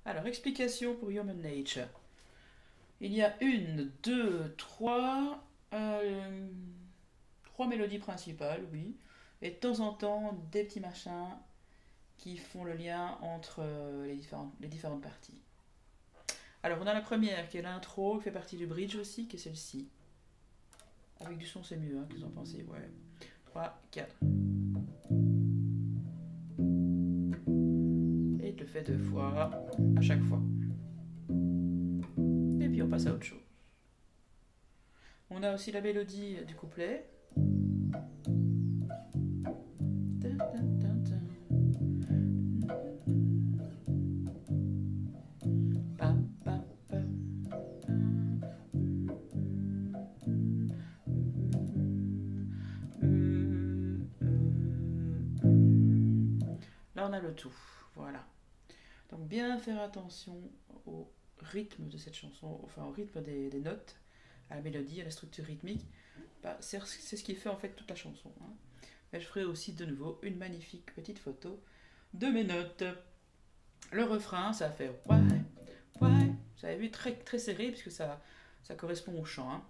Alors, explication pour Human Nature. Il y a une, deux, trois mélodies principales, oui, et de temps en temps des petits machins qui font le lien entre les différentes parties. Alors, on a la première qui est l'intro, qui fait partie du bridge aussi, qui est celle-ci. Avec du son, c'est mieux, hein, qu'est-ce que vous en pensez? Ouais. 3, 4. Et je le fais 2 fois, à chaque fois. Et puis on passe à autre chose. On a aussi la mélodie du couplet. Là on a le tout, voilà. Donc bien faire attention au rythme de cette chanson, enfin au rythme des notes, à la mélodie, à la structure rythmique. Bah, c'est ce qui fait en fait toute la chanson. Hein. Mais je ferai aussi de nouveau une magnifique petite photo de mes notes. Le refrain, ça va faire ouais, ouais. Vous avez vu, très, très serré puisque ça correspond au chant. Hein.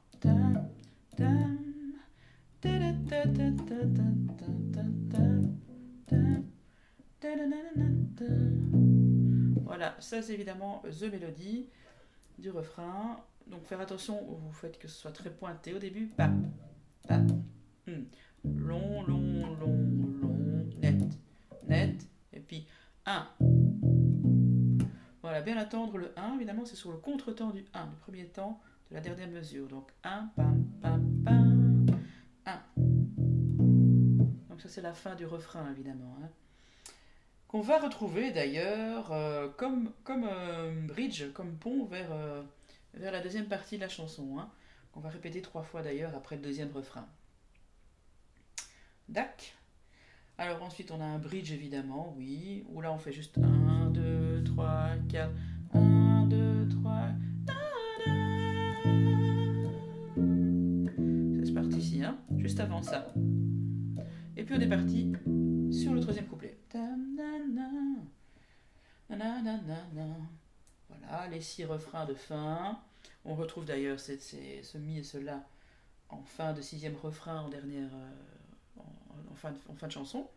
Voilà, ça c'est évidemment the mélodie du refrain. Donc faire attention, vous faites que ce soit très pointé au début. Pap, pap. Long, long, long, long, net, net. Et puis 1. Voilà, bien attendre le 1, évidemment, c'est sur le contre-temps du 1, le premier temps de la dernière mesure. Donc 1, pam, pam, pam, 1. Donc ça c'est la fin du refrain, évidemment. Hein. Qu'on va retrouver d'ailleurs comme bridge, comme pont vers la deuxième partie de la chanson. Hein. On va répéter 3 fois d'ailleurs après le deuxième refrain. Dac. Alors ensuite on a un bridge évidemment, oui, où là on fait juste 1, 2, 3, 4, 1, 2, 3, c'est parti ici, hein, juste avant ça. Et puis on est parti sur le troisième couplet. Voilà, les 6 refrains de fin. On retrouve d'ailleurs ce mi et ce la en fin de 6e refrain, en dernière, en fin de chanson.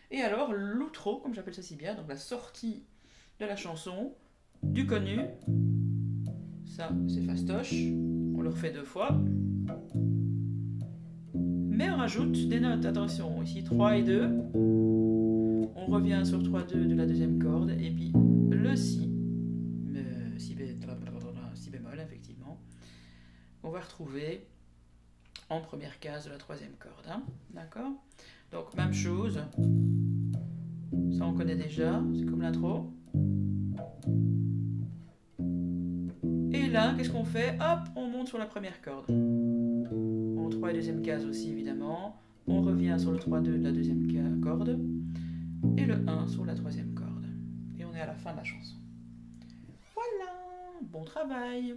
Et alors l'outro, comme j'appelle ça si bien, donc la sortie de la chanson, du connu. Ça, c'est fastoche. On le refait 2 fois. Mais on rajoute des notes, attention, ici 3 et 2. On revient sur 3-2 de la deuxième corde, et puis le si bémol, effectivement, on va retrouver en première case de la 3e corde. Hein, d'accord? Donc, même chose. Ça, on connaît déjà, c'est comme l'intro. Et là, qu'est-ce qu'on fait? Hop, on monte sur la première corde. En 3 et 2e case aussi, évidemment. On revient sur le 3-2 de la 2e corde. Et le 1 sur la 3e corde. Et on est à la fin de la chanson. Voilà, bon travail!